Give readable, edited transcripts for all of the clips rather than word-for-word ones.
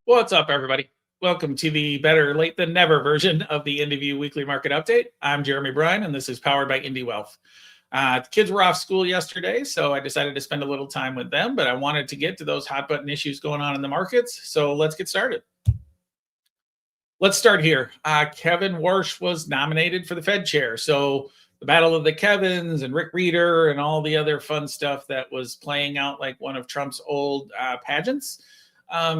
What's up, everybody? Welcome to the better late than never version of the IndiView Weekly Market Update. I'm Jeremy Bryan, and this is powered by Indie Wealth. The kids were off school yesterday, so I decided to spend a little time with them, but I wanted to get to those hot button issues going on in the markets. So let's get started. Let's start here. Kevin Warsh was nominated for the Fed chair. So the battle of the Kevins and Rick Reeder and all the other fun stuff that was playing out like one of Trump's old pageants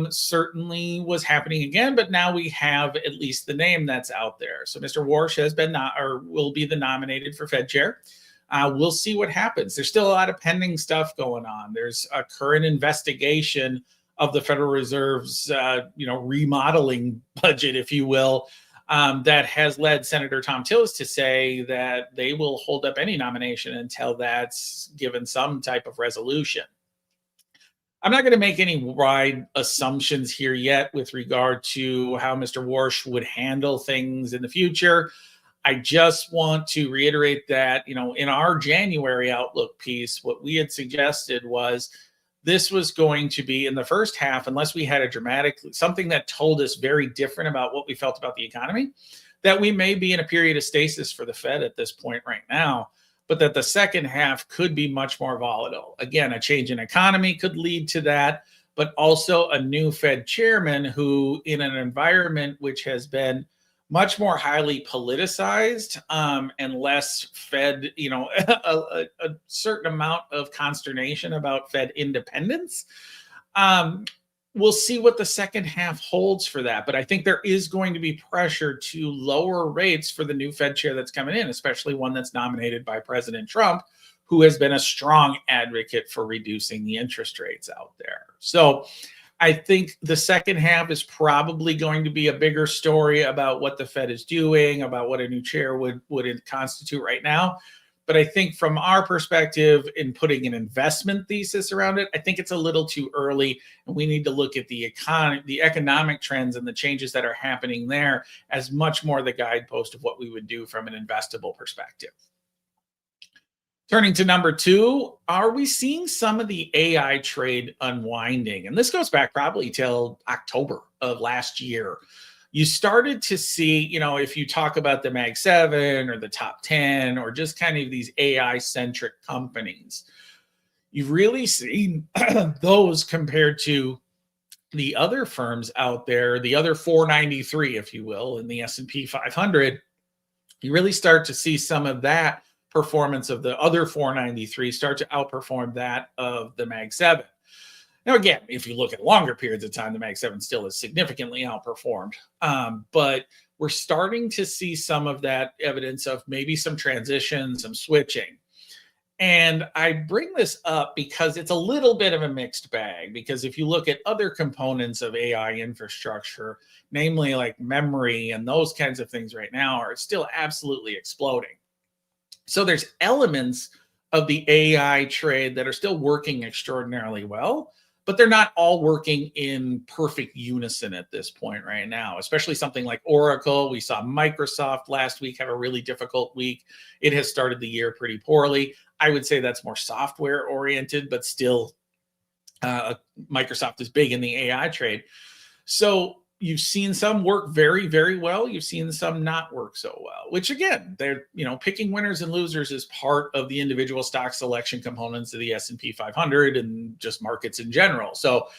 certainly was happening again, but now we have at least the name that's out there. So Mr. Warsh has been or will be the nominated for Fed chair. We'll see what happens. There's still a lot of pending stuff going on. There's a current investigation of the Federal Reserve's, remodeling budget, if you will, that has led Senator Tom Tillis to say that they will hold up any nomination until that's given some type of resolution. I'm not going to make any wide assumptions here yet with regard to how Mr. Warsh would handle things in the future. I just want to reiterate that, in our January outlook piece, what we had suggested was this was going to be in the first half, unless we had something that told us very different about what we felt about the economy, that we may be in a period of stasis for the Fed at this point right now, but that the second half could be much more volatile. Again, a change in economy could lead to that, but also a new Fed chairman who, in an environment which has been much more highly politicized and less Fed, a certain amount of consternation about Fed independence. We'll see what the second half holds for that. But I think there is going to be pressure to lower rates for the new Fed chair that's coming in, especially one that's nominated by President Trump, who has been a strong advocate for reducing the interest rates out there. So I think the second half is probably going to be a bigger story about what the Fed is doing, about what a new chair would constitute right now. But I think from our perspective in putting an investment thesis around it, I think it's a little too early. And we need to look at the economy, the economic trends and the changes that are happening there as much more the guidepost of what we would do from an investable perspective. Turning to number two, are we seeing some of the AI trade unwinding? And this goes back probably till October of last year. You started to see, if you talk about the Mag 7 or the top 10 or just kind of these AI-centric companies, you've really seen those compared to the other firms out there, the other 493, if you will, in the S&P 500. You really start to see some of that performance of the other 493 start to outperform that of the Mag 7. Now, again, if you look at longer periods of time, the Mag 7 still is significantly outperformed. But we're starting to see some of that evidence of maybe some transition, some switching. And I bring this up because it's a little bit of a mixed bag, because if you look at other components of AI infrastructure, namely like memory and those kinds of things right now are still absolutely exploding. So there's elements of the AI trade that are still working extraordinarily well, but they're not all working in perfect unison at this point right now, especially something like Oracle. We saw Microsoft last week have a really difficult week. It has started the year pretty poorly. I would say that's more software oriented, but still Microsoft is big in the AI trade. So you've seen some work very, very well. You've seen some not work so well, which again, they're, picking winners and losers is part of the individual stock selection components of the S&P 500 and just markets in general. So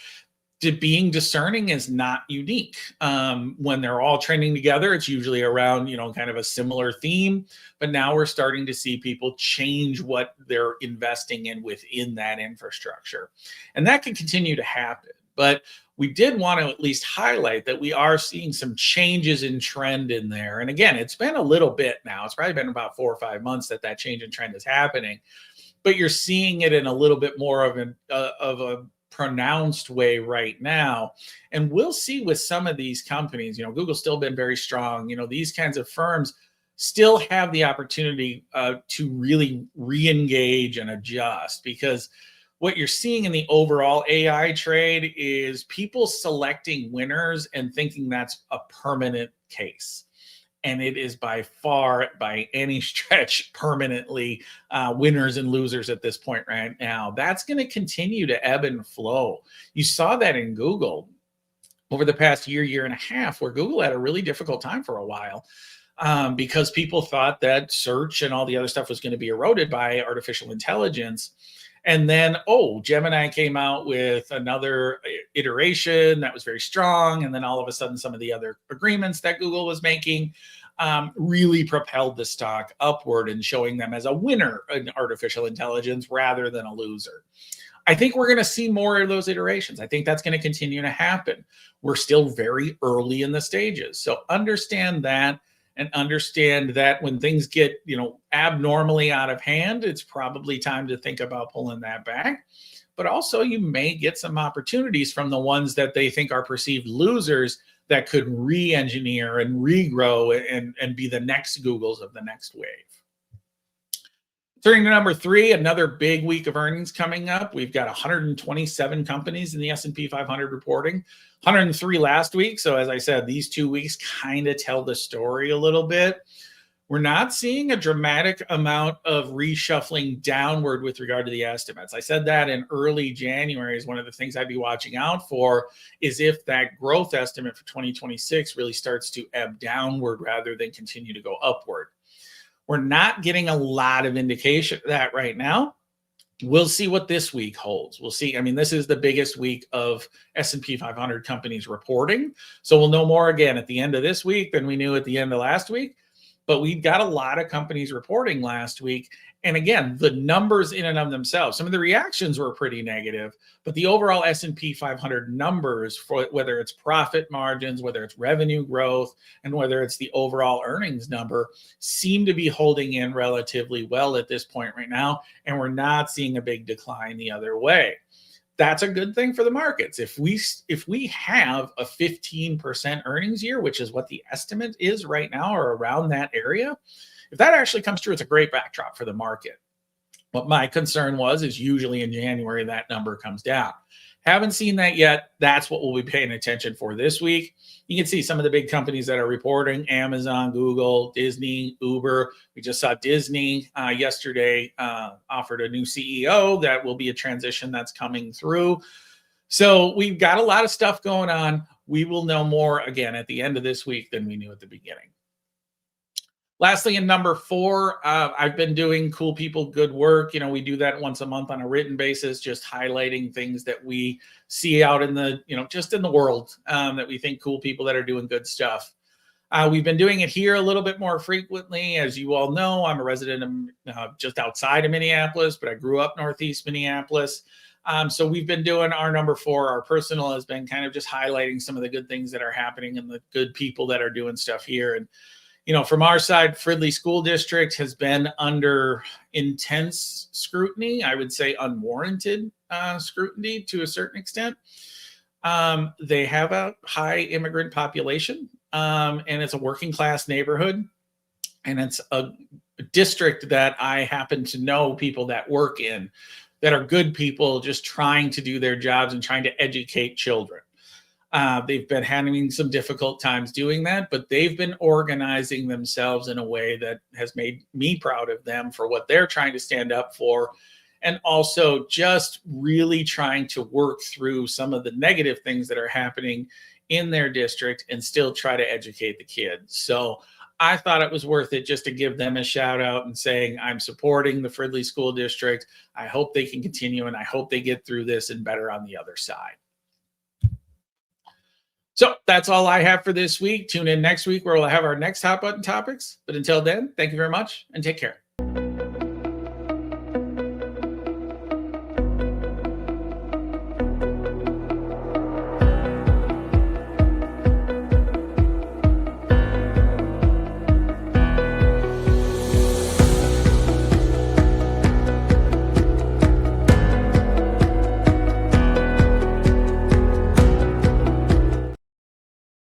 being discerning is not unique. When they're all trending together, it's usually around, kind of a similar theme. But now we're starting to see people change what they're investing in within that infrastructure. And that can continue to happen. But we did want to at least highlight that we are seeing some changes in trend in there. And again, it's been a little bit now. It's probably been about 4 or 5 months that change in trend is happening. But you're seeing it in a little bit more of a pronounced way right now. And we'll see with some of these companies, Google's still been very strong. These kinds of firms still have the opportunity to really re-engage and adjust, because what you're seeing in the overall AI trade is people selecting winners and thinking that's a permanent case. And it is by far, by any stretch, permanently winners and losers at this point right now. That's going to continue to ebb and flow. You saw that in Google. over the past year and a half, where Google had a really difficult time for a while, because people thought that search and all the other stuff was going to be eroded by artificial intelligence. And then, Gemini came out with another iteration that was very strong. And then all of a sudden, some of the other agreements that Google was making really propelled the stock upward and showing them as a winner in artificial intelligence rather than a loser. I think we're going to see more of those iterations. I think that's going to continue to happen. We're still very early in the stages. So understand that, and understand that when things get, abnormally out of hand, it's probably time to think about pulling that back. But also you may get some opportunities from the ones that they think are perceived losers that could re-engineer and regrow and be the next Googles of the next wave. Turning to number 3, another big week of earnings coming up. We've got 127 companies in the S&P 500 reporting, 103 last week. So as I said, these 2 weeks kind of tell the story a little bit. We're not seeing a dramatic amount of reshuffling downward with regard to the estimates. I said that in early January is one of the things I'd be watching out for, is if that growth estimate for 2026 really starts to ebb downward rather than continue to go upward. We're not getting a lot of indication of that right now. We'll see what this week holds. We'll see. I mean, this is the biggest week of S&P 500 companies reporting. So we'll know more again at the end of this week than we knew at the end of last week. But we got a lot of companies reporting last week. And again, the numbers in and of themselves, some of the reactions were pretty negative, but the overall S&P 500 numbers, for whether it's profit margins, whether it's revenue growth, and whether it's the overall earnings number, seem to be holding in relatively well at this point right now. And we're not seeing a big decline the other way. That's a good thing for the markets. If we have a 15% earnings year, which is what the estimate is right now, or around that area, if that actually comes true, it's a great backdrop for the market. What my concern is usually in January, that number comes down. Haven't seen that yet. That's what we'll be paying attention for this week. You can see some of the big companies that are reporting: Amazon, Google, Disney, Uber. We just saw Disney yesterday offered a new CEO. That will be a transition that's coming through. So we've got a lot of stuff going on. We will know more again at the end of this week than we knew at the beginning. Lastly, in number 4, I've been doing Cool People, Good Work. We do that once a month on a written basis, just highlighting things that we see out in the, just in the world, that we think cool people that are doing good stuff. We've been doing it here a little bit more frequently. As you all know, I'm a resident of just outside of Minneapolis, but I grew up Northeast Minneapolis. So we've been doing our number 4, our personal, has been kind of just highlighting some of the good things that are happening and the good people that are doing stuff here. And from our side, Fridley School District has been under intense scrutiny, I would say unwarranted scrutiny to a certain extent. They have a high immigrant population, and it's a working class neighborhood. And it's a district that I happen to know people that work in, that are good people just trying to do their jobs and trying to educate children. They've been having some difficult times doing that, but they've been organizing themselves in a way that has made me proud of them for what they're trying to stand up for, and also just really trying to work through some of the negative things that are happening in their district and still try to educate the kids. So I thought it was worth it just to give them a shout out and saying, I'm supporting the Fridley School District. I hope they can continue, and I hope they get through this and better on the other side. So that's all I have for this week. Tune in next week where we'll have our next hot button topics. But until then, thank you very much and take care.